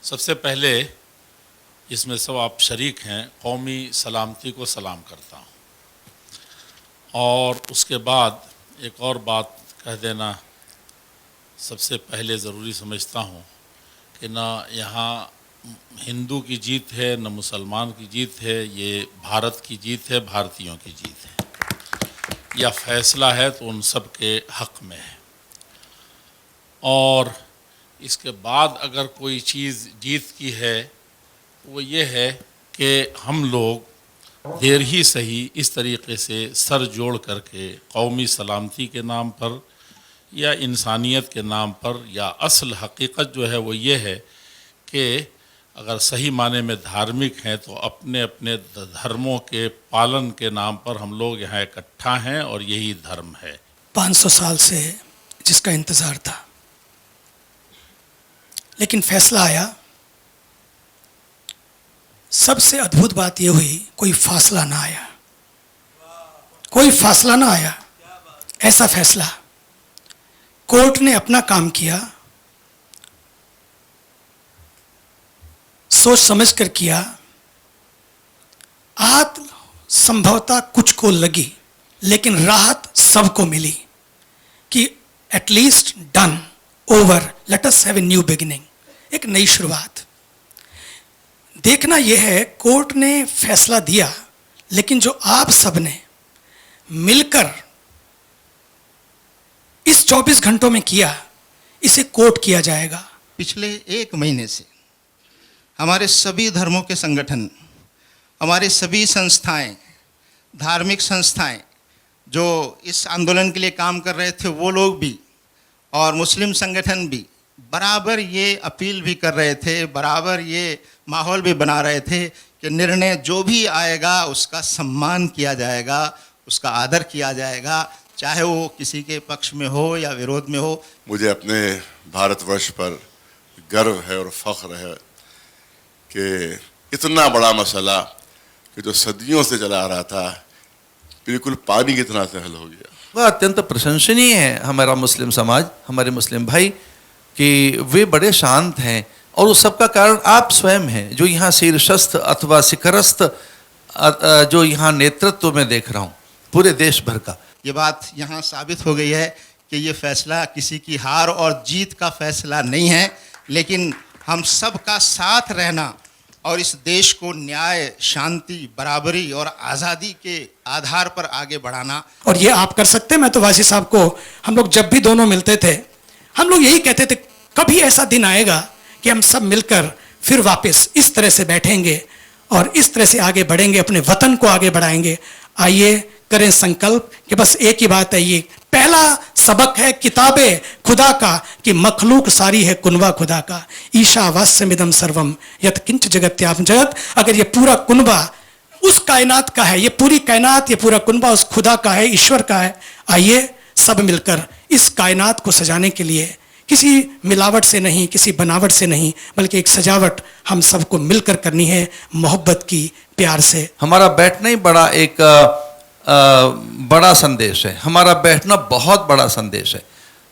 सबसे पहले इसमें सब आप शरीक हैं, कौमी सलामती को सलाम करता हूँ। और उसके बाद एक और बात कह देना सबसे पहले ज़रूरी समझता हूँ कि ना यहाँ हिंदू की जीत है न मुसलमान की जीत है, ये भारत की जीत है, भारतीयों की जीत है। यह फैसला है तो उन सब के हक़ में है। और इसके बाद अगर कोई चीज़ जीत की है तो वो ये है कि हम लोग देर ही सही इस तरीके से सर जोड़ करके कौमी सलामती के नाम पर या इंसानियत के नाम पर या असल हकीकत जो है वो ये है कि अगर सही माने में धार्मिक हैं तो अपने अपने धर्मों के पालन के नाम पर हम लोग यहाँ इकट्ठा हैं और यही धर्म है। 500 साल से जिसका इंतज़ार था, लेकिन फैसला आया। सबसे अद्भुत बात यह हुई, कोई फासला ना आया, कोई फासला ना आया। ऐसा फैसला कोर्ट ने अपना काम किया, सोच समझ कर किया। आहत संभवतः कुछ को लगी, लेकिन राहत सबको मिली कि at least done, over, let us have a new beginning, एक नई शुरुआत। देखना यह है, कोर्ट ने फैसला दिया, लेकिन जो आप सब ने मिलकर इस 24 घंटों में किया, इसे कोर्ट किया जाएगा। पिछले 1 महीने से हमारे सभी धर्मों के संगठन, हमारे सभी संस्थाएं, धार्मिक संस्थाएं जो इस आंदोलन के लिए काम कर रहे थे, वो लोग भी और मुस्लिम संगठन भी बराबर ये अपील भी कर रहे थे, बराबर ये माहौल भी बना रहे थे कि निर्णय जो भी आएगा उसका सम्मान किया जाएगा, उसका आदर किया जाएगा, चाहे वो किसी के पक्ष में हो या विरोध में हो। मुझे अपने भारतवर्ष पर गर्व है और फख्र है कि इतना बड़ा मसला कि जो सदियों से चला आ रहा था बिल्कुल पानी की तरह से हल हो गया। वह अत्यंत प्रशंसनीय है हमारा मुस्लिम समाज, हमारे मुस्लिम भाई, कि वे बड़े शांत हैं। और उस सब का कारण आप स्वयं हैं, जो यहाँ शीर्षस्थ अथवा शिखरस्थ जो यहाँ नेतृत्व में देख रहा हूँ पूरे देश भर का। ये बात यहाँ साबित हो गई है कि ये फैसला किसी की हार और जीत का फैसला नहीं है, लेकिन हम सब का साथ रहना और इस देश को न्याय, शांति, बराबरी और आज़ादी के आधार पर आगे बढ़ाना। और ये आप कर सकते हैं। मैं तो वासी साहब को, हम लोग जब भी दोनों मिलते थे, हम लोग यही कहते थे, कभी ऐसा दिन आएगा कि हम सब मिलकर फिर वापस इस तरह से बैठेंगे और इस तरह से आगे बढ़ेंगे, अपने वतन को आगे बढ़ाएंगे। आइए करें संकल्प कि बस एक ही बात है, ये पहला सबक है किताबे खुदा का कि मखलूक सारी है कुनबा खुदा का। ईशा वास्यमिदम सर्वम यत किंच जगत्याम जगत। अगर ये पूरा कुनबा उस कायनात का है, ये पूरी कायनात, ये पूरा कुनबा उस खुदा का है, ईश्वर का है। आइए सब मिलकर इस कायनात को सजाने के लिए, किसी मिलावट से नहीं, किसी बनावट से नहीं, बल्कि एक सजावट हम सबको मिलकर करनी है, मोहब्बत की, प्यार से। हमारा बैठना ही बड़ा एक बड़ा संदेश है, हमारा बैठना बहुत बड़ा संदेश है।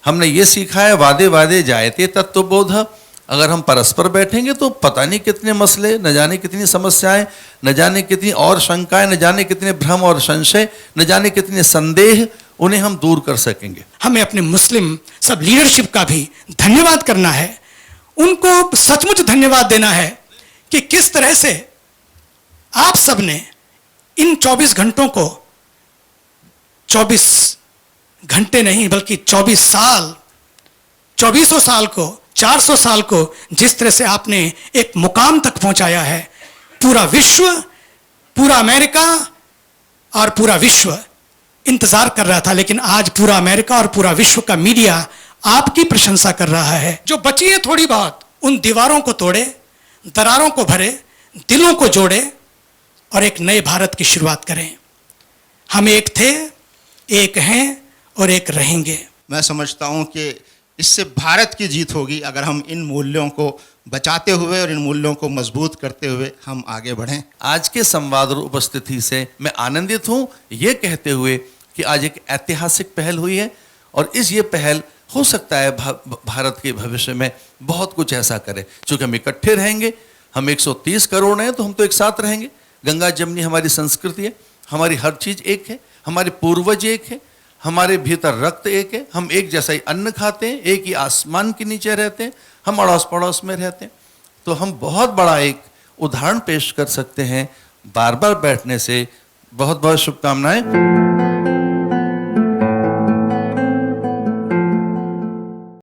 हमने ये सीखा है, वादे वादे जायते तत्वबोध। अगर हम परस्पर बैठेंगे तो पता नहीं कितने मसले, न जाने कितनी समस्याएं, न जाने कितनी और शंकाएं, न जाने कितने भ्रम और संशय, न जाने कितने संदेह, उन्हें हम दूर कर सकेंगे। हमें अपने मुस्लिम सब लीडरशिप का भी धन्यवाद करना है, उनको सचमुच धन्यवाद देना है कि किस तरह से आप सब ने इन 24 घंटों को, 24 घंटे नहीं बल्कि 24 साल, 2400 साल को, 400 साल को जिस तरह से आपने एक मुकाम तक पहुंचाया है। पूरा विश्व, पूरा अमेरिका और पूरा विश्व इंतजार कर रहा था, लेकिन आज पूरा अमेरिका और पूरा विश्व का मीडिया आपकी प्रशंसा कर रहा है। जो बची है थोड़ी बहुत, उन दीवारों को तोड़े, दरारों को भरे, दिलों को जोड़े और एक नए भारत की शुरुआत करें। हम एक थे, एक हैं और एक रहेंगे। मैं समझता हूँ कि इससे भारत की जीत होगी अगर हम इन मूल्यों को बचाते हुए और इन मूल्यों को मजबूत करते हुए हम आगे बढ़ें। आज के संवाद और उपस्थिति से मैं आनंदित हूँ, ये कहते हुए कि आज एक ऐतिहासिक पहल हुई है और ये पहल हो सकता है भारत के भविष्य में बहुत कुछ ऐसा करे। चूंकि हम इकट्ठे रहेंगे, हम 130 करोड़ हैं तो हम तो एक साथ रहेंगे। गंगा जमुनी हमारी संस्कृति है, हमारी हर चीज एक है, हमारे पूर्वज एक है, हमारे भीतर रक्त एक है, हम एक जैसा ही अन्न खाते हैं, एक ही आसमान के नीचे रहते हैं, हम अड़ोस पड़ोस में रहते हैं। तो हम बहुत बड़ा एक उदाहरण पेश कर सकते हैं बार बार बैठने से। बहुत बहुत शुभकामनाएं।